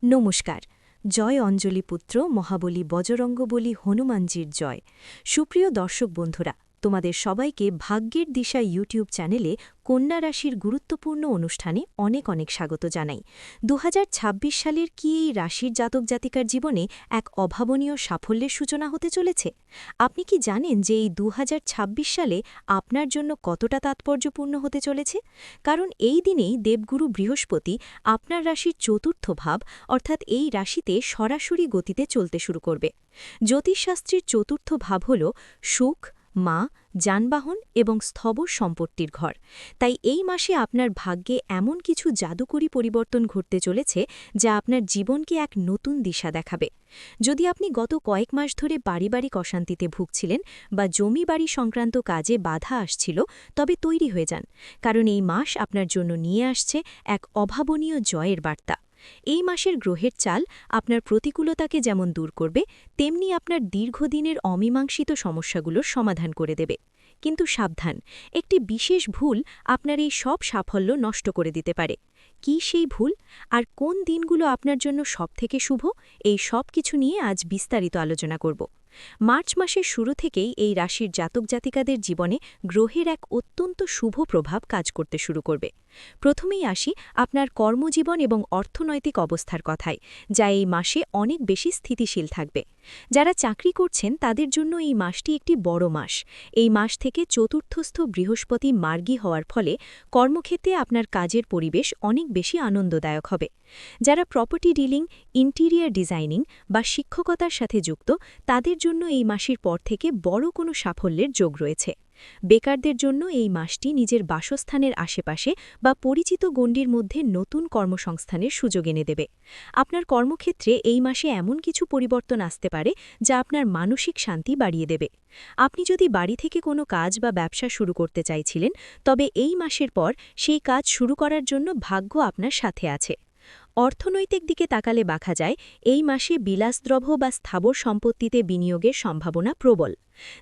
নমস্কার। জয় অঞ্জলি পুত্র মহাবলী বজরঙ্গবলী হনুমানজির জয়। সুপ্রিয় দর্শক বন্ধুরা, তোমাদের সবাইকে ভাগ্যের দিশা ইউটিউব চ্যানেলে কন্যা রাশির গুরুত্বপূর্ণ অনুষ্ঠানে অনেক অনেক স্বাগত জানাই। ২০২৬ সালের কি এই রাশির জাতক জাতিকার জীবনে এক অভাবনীয় সাফল্যের সূচনা হতে চলেছে? আপনি কি জানেন যে এই ২০২৬ সালে আপনার জন্য কতটা তাৎপর্যপূর্ণ হতে চলেছে? কারণ এই দিনেই দেবগুরু বৃহস্পতি আপনার রাশির চতুর্থ ভাব অর্থাৎ এই রাশিতে সরাসরি গতিতে চলতে শুরু করবে। জ্যোতিষশাস্ত্রের চতুর্থ ভাব হল সুখ, মা, যানবাহন এবং স্থবর সম্পত্তির ঘর। তাই এই মাসে আপনার ভাগ্যে এমন কিছু জাদুকরী পরিবর্তন ঘটতে চলেছে যা আপনার জীবনকে এক নতুন দিশা দেখাবে। যদি আপনি গত কয়েক মাস ধরে পারিবারিক অশান্তিতে ভুগছিলেন বা জমি বাড়ি সংক্রান্ত কাজে বাধা আসছিল, তবে তৈরি হয়ে যান, কারণ এই মাস আপনার জন্য নিয়ে আসছে এক অভাবনীয় জয়ের বার্তা। এই মাসের গ্রহের চাল আপনার প্রতিকূলতাকে যেমন দূর করবে, তেমনি আপনার দীর্ঘদিনের অমীমাংসিত সমস্যাগুলোর সমাধান করে দেবে। কিন্তু সাবধান, একটি বিশেষ ভুল আপনার এই সব সাফল্য নষ্ট করে দিতে পারে। কি সেই ভুল, আর কোন দিনগুলো আপনার জন্য সবথেকে শুভ, এই সব কিছু নিয়ে আজ বিস্তারিত আলোচনা করব। মার্চ মাসের শুরু থেকেই এই রাশির জাতক জাতিকাদের জীবনে গ্রহের এক অত্যন্ত শুভ প্রভাব কাজ করতে শুরু করবে। প্রথমেই আসি আপনার কর্মজীবন এবং অর্থনৈতিক অবস্থার কথায়, যা এই মাসে অনেক বেশি স্থিতিশীল থাকবে। যারা চাকরি করছেন তাদের জন্য এই মাসটি একটি বড় মাস। এই মাস থেকে চতুর্থস্থ বৃহস্পতি মার্গী হওয়ার ফলে কর্মক্ষেত্রে আপনার কাজের পরিবেশ অনেক বেশি আনন্দদায়ক হবে। যারা প্রপার্টি ডিলিং, ইন্টিরিয়ার ডিজাইনিং বা শিক্ষকতার সাথে যুক্ত, তাদের জন্য এই মাসের পর থেকে বড় কোনো সাফল্যের যোগ রয়েছে। বেকারদের জন্য এই মাসটি নিজের বাসস্থানের আশেপাশে বা পরিচিত গণ্ডির মধ্যে নতুন কর্মসংস্থানের সুযোগ এনে দেবে। আপনার কর্মক্ষেত্রে এই মাসে এমন কিছু পরিবর্তন আসতে পারে যা আপনার মানসিক শান্তি বাড়িয়ে দেবে। আপনি যদি বাড়ি থেকে কোনো কাজ বা ব্যবসা শুরু করতে চাইছিলেন, তবে এই মাসের পর সেই কাজ শুরু করার জন্য ভাগ্য আপনার সাথে আছে। অর্থনৈতিক দিকে তাকালে দেখা যায় এই মাসে বিলাসদ্রব্য বা স্থাবর সম্পত্তিতে বিনিয়োগের সম্ভাবনা প্রবল।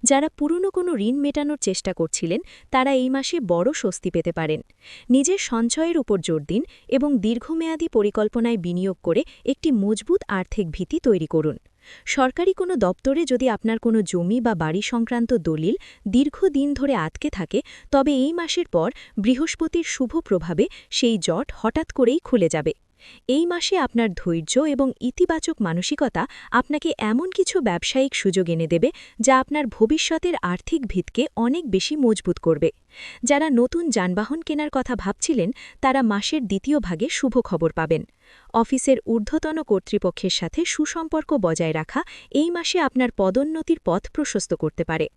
যারা পুরনো কোনো ঋণ মেটানোর চেষ্টা করছিলেন, তারা এই মাসে বড় স্বস্তি পেতে পারেন। নিজের সঞ্চয়ের উপর জোর দিন এবং দীর্ঘমেয়াদী পরিকল্পনায় বিনিয়োগ করে একটি মজবুত আর্থিক ভিত্তি তৈরি করুন। সরকারি কোনো দপ্তরে যদি আপনার কোনো জমি বা বাড়ি সংক্রান্ত দলিল দীর্ঘদিন ধরে আটকে থাকে, তবে এই মাসের পর বৃহস্পতির শুভ প্রভাবে সেই জট হঠাৎ করেই খুলে যাবে। এই মাসে আপনার ধৈর্য এবং ইতিবাচক মানসিকতা আপনাকে এমন কিছু ব্যবসায়িক সুযোগ এনে দেবে যা আপনার ভবিষ্যতের আর্থিক ভিতকে অনেক বেশি মজবুত করবে। যারা নতুন যানবাহন কেনার কথা ভাবছিলেন, তারা মাসের দ্বিতীয় ভাগে শুভ খবর পাবেন। অফিসের ঊর্ধ্বতন কর্তৃপক্ষের সাথে সুসম্পর্ক বজায় রাখা এই মাসে আপনার পদোন্নতির পথ প্রশস্ত করতে পারে।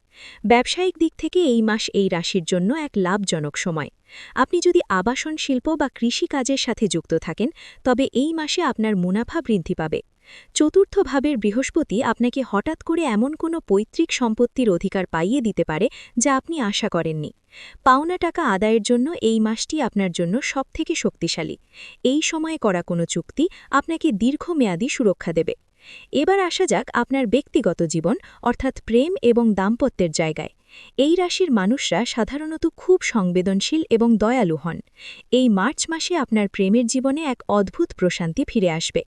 ব্যবসায়িক দিক থেকে এই মাস এই রাশির জন্য এক লাভজনক সময়। আপনি যদি আবাসন শিল্প বা কৃষি কাজের সাথে যুক্ত থাকেন, তবে এই মাসে আপনার মুনাফা বৃদ্ধি পাবে। চতুর্থ ভাবের বৃহস্পতি আপনাকে হঠাৎ করে এমন কোনো পৈতৃক সম্পত্তির অধিকার পাইয়ে দিতে পারে যা আপনি আশা করেননি। পাওনা টাকা আদায়ের জন্য এই মাসটি আপনার জন্য সবথেকে শক্তিশালী। এই সময়ে করা কোনো চুক্তি আপনাকে দীর্ঘমেয়াদী সুরক্ষা দেবে। এবার আসা যাক আপনার ব্যক্তিগত জীবন অর্থাৎ প্রেম এবং দাম্পত্যের জায়গায়। এই রাশির মানুষরা সাধারণত খুব সংবেদনশীল এবং দয়ালু হন। এই মার্চ মাসে আপনার প্রেমের জীবনে এক অদ্ভুত প্রশান্তি ফিরে আসবে।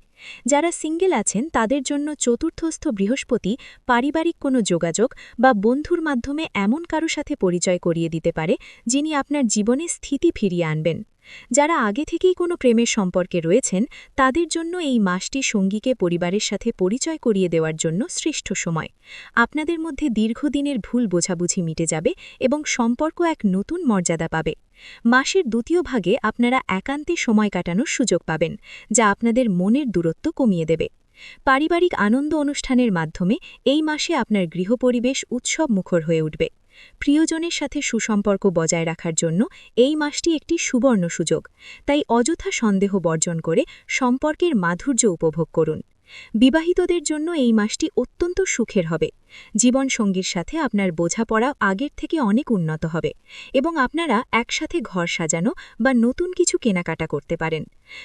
যারা সিঙ্গেল আছেন তাদের জন্য চতুর্থস্থ বৃহস্পতি পারিবারিক কোনো যোগাযোগ বা বন্ধুর মাধ্যমে এমন কারো সাথে পরিচয় করিয়ে দিতে পারে যিনি আপনার জীবনে স্থিতি ফিরিয়ে আনবেন। যারা আগে থেকেই কোনো প্রেমের সম্পর্কে রয়েছেন, তাদের জন্য এই মাসটি সঙ্গীকে পরিবারের সাথে পরিচয় করিয়ে দেওয়ার জন্য শ্রেষ্ঠ সময়। আপনাদের মধ্যে দীর্ঘদিনের ভুল বোঝাবুঝি মিটে যাবে এবং সম্পর্ক এক নতুন মর্যাদা পাবে। মাসের দ্বিতীয় ভাগে আপনারা একান্তে সময় কাটানোর সুযোগ পাবেন, যা আপনাদের মনের দূরত্ব কমিয়ে দেবে। পারিবারিক আনন্দ অনুষ্ঠানের মাধ্যমে এই মাসে আপনার গৃহপরিবেশ উৎসব মুখর হয়ে উঠবে। প্রিয়জনের সাথে সুসম্পর্ক বজায় রাখার জন্য এই মাসটি একটি সুবর্ণ সুযোগ। তাই অযথা সন্দেহ বর্জন করে সম্পর্কের মাধুর্য উপভোগ করুন। বিবাহিতদের জন্য এই মাসটি অত্যন্ত সুখের হবে। জীবনসঙ্গীর সাথে আপনার বোঝাপড়া আগের থেকে অনেক উন্নত হবে এবং আপনারা একসাথে ঘর সাজানো বা নতুন কিছু কেনাকাটা করতে পারেন।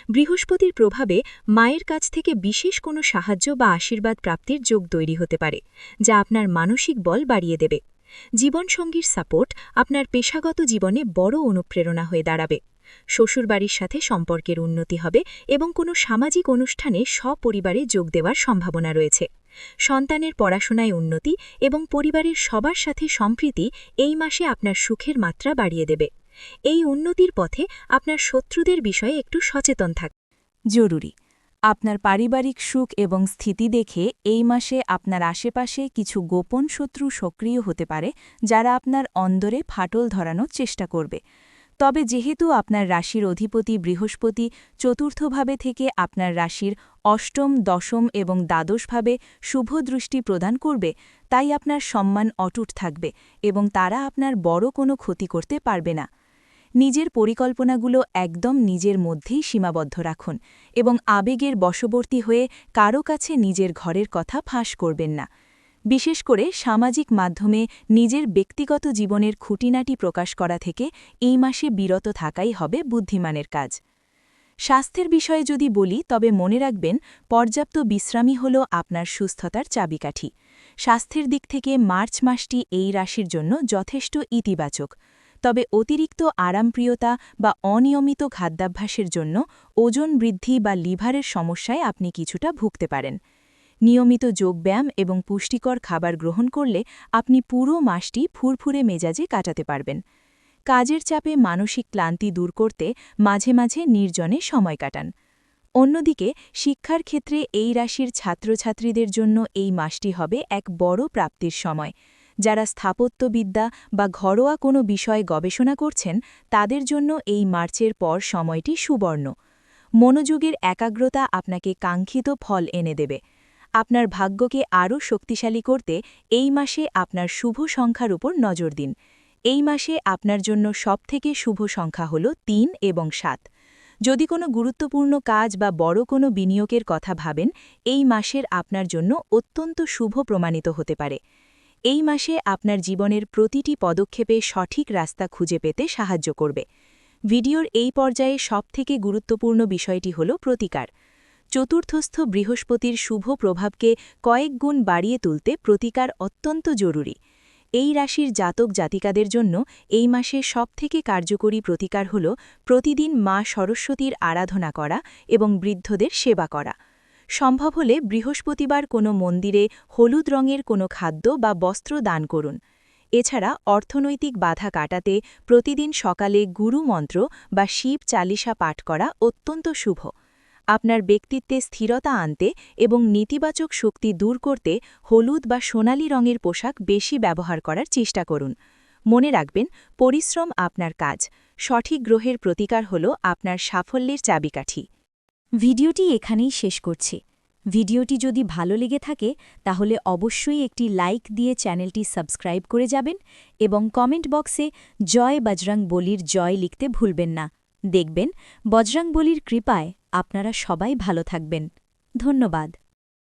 বৃহস্পতির প্রভাবে মায়ের কাছ থেকে বিশেষ কোনো সাহায্য বা আশীর্বাদ প্রাপ্তির যোগ তৈরি হতে পারে, যা আপনার মানসিক বল বাড়িয়ে দেবে। জীবনসঙ্গীর সাপোর্ট আপনার পেশাগত জীবনে বড় অনুপ্রেরণা হয়ে দাঁড়াবে। শ্বশুরবাড়ির সাথে সম্পর্কের উন্নতি হবে এবং কোনো সামাজিক অনুষ্ঠানে সপরিবারে যোগ দেওয়ার সম্ভাবনা রয়েছে। সন্তানের পড়াশোনায় উন্নতি এবং পরিবারের সবার সাথে সম্প্রীতি এই মাসে আপনার সুখের মাত্রা বাড়িয়ে দেবে। এই উন্নতির পথে আপনার শত্রুদের বিষয়ে একটু সচেতন থাক। জরুরি, আপনার পারিবারিক সুখ এবং স্থিতি দেখে এই মাসে আপনার আশেপাশে কিছু গোপন শত্রু সক্রিয় হতে পারে, যারা আপনার অন্দরে ফাটল ধরানোর চেষ্টা করবে। তবে যেহেতু আপনার রাশির অধিপতি বৃহস্পতি চতুর্থভাবে থেকে আপনার রাশির অষ্টম, দশম এবং দ্বাদশভাবে শুভ দৃষ্টি প্রদান করবে, তাই আপনার সম্মান অটুট থাকবে এবং তারা আপনার বড় কোনো ক্ষতি করতে পারবে না। নিজের পরিকল্পনাগুলো একদম নিজের মধ্যেই সীমাবদ্ধ রাখুন এবং আবেগের বশবর্তী হয়ে কারো কাছে নিজের ঘরের কথা ফাঁস করবেন না। বিশেষ করে সামাজিক মাধ্যমে নিজের ব্যক্তিগত জীবনের খুঁটিনাটি প্রকাশ করা থেকে এই মাসে বিরত থাকাই হবে বুদ্ধিমানের কাজ। স্বাস্থ্যের বিষয়ে যদি বলি, তবে মনে রাখবেন, পর্যাপ্ত বিশ্রামই হল আপনার সুস্থতার চাবিকাঠি। স্বাস্থ্যের দিক থেকে মার্চ মাসটি এই রাশির জন্য যথেষ্ট ইতিবাচক। তবে অতিরিক্ত আরামপ্রিয়তা বা অনিয়মিত খাদ্যাভ্যাসের জন্য ওজন বৃদ্ধি বা লিভারের সমস্যায় আপনি কিছুটা ভুগতে পারেন। নিয়মিত যোগব্যায়াম এবং পুষ্টিকর খাবার গ্রহণ করলে আপনি পুরো মাসটি ফুরফুরে মেজাজে কাটাতে পারবেন। কাজের চাপে মানসিক ক্লান্তি দূর করতে মাঝে মাঝে নির্জনে সময় কাটান। অন্যদিকে শিক্ষার ক্ষেত্রে এই রাশির ছাত্রছাত্রীদের জন্য এই মাসটি হবে এক বড় প্রাপ্তির সময়। যারা স্থাপত্যবিদ্যা বা ঘরোয়া কোনো বিষয়ে গবেষণা করছেন, তাদের জন্য এই মার্চের পর সময়টি সুবর্ণ। মনোযোগের একাগ্রতা আপনাকে কাঙ্ক্ষিত ফল এনে দেবে। আপনার ভাগ্যকে আরও শক্তিশালী করতে এই মাসে আপনার শুভ সংখ্যার উপর নজর দিন। এই মাসে আপনার জন্য সবথেকে শুভ সংখ্যা হল ৩ এবং ৭। যদি কোনো গুরুত্বপূর্ণ কাজ বা বড় কোনো বিনিয়োগের কথা ভাবেন, এই মাসের আপনার জন্য অত্যন্ত শুভ প্রমাণিত হতে পারে। এই মাসে আপনার জীবনের প্রতিটি পদক্ষেপে সঠিক রাস্তা খুঁজে পেতে সাহায্য করবে। ভিডিওর এই পর্যায়ে সবথেকে গুরুত্বপূর্ণ বিষয়টি হল প্রতিকার। চতুর্থস্থ বৃহস্পতির শুভ প্রভাবকে কয়েক গুণ বাড়িয়ে তুলতে প্রতিকার অত্যন্ত জরুরি। এই রাশির জাতক জাতিকাদের জন্য এই মাসে সবথেকে কার্যকরী প্রতিকার হল প্রতিদিন মা সরস্বতীর আরাধনা করা এবং বৃদ্ধদের সেবা করা। সম্ভব হলে বৃহস্পতিবার কোনো মন্দিরে হলুদ রঙের কোনো খাদ্য বা বস্ত্র দান করুন। এছাড়া অর্থনৈতিক বাধা কাটাতে প্রতিদিন সকালে গুরু মন্ত্র বা শিব চালিসা পাঠ করা অত্যন্ত শুভ। আপনার ব্যক্তিত্বে স্থিরতা আনতে এবং নেতিবাচক শক্তি দূর করতে হলুদ বা সোনালী রঙের পোশাক বেশি ব্যবহার করার চেষ্টা করুন। মনে রাখবেন, পরিশ্রম আপনার কাজ, সঠিক গ্রহের প্রতিকার হল আপনার সাফল্যের চাবিকাঠি। ভিডিওটি এখানেই শেষ করছি। ভিডিওটি যদি ভালো লেগে থাকে তাহলে অবশ্যই একটি লাইক দিয়ে চ্যানেলটি সাবস্ক্রাইব করে যাবেন এবং কমেন্ট বক্সে জয় বজরং বলির জয় লিখতে ভুলবেন না। দেখবেন, বজরং বলির কৃপায় আপনারা সবাই ভালো থাকবেন। ধন্যবাদ।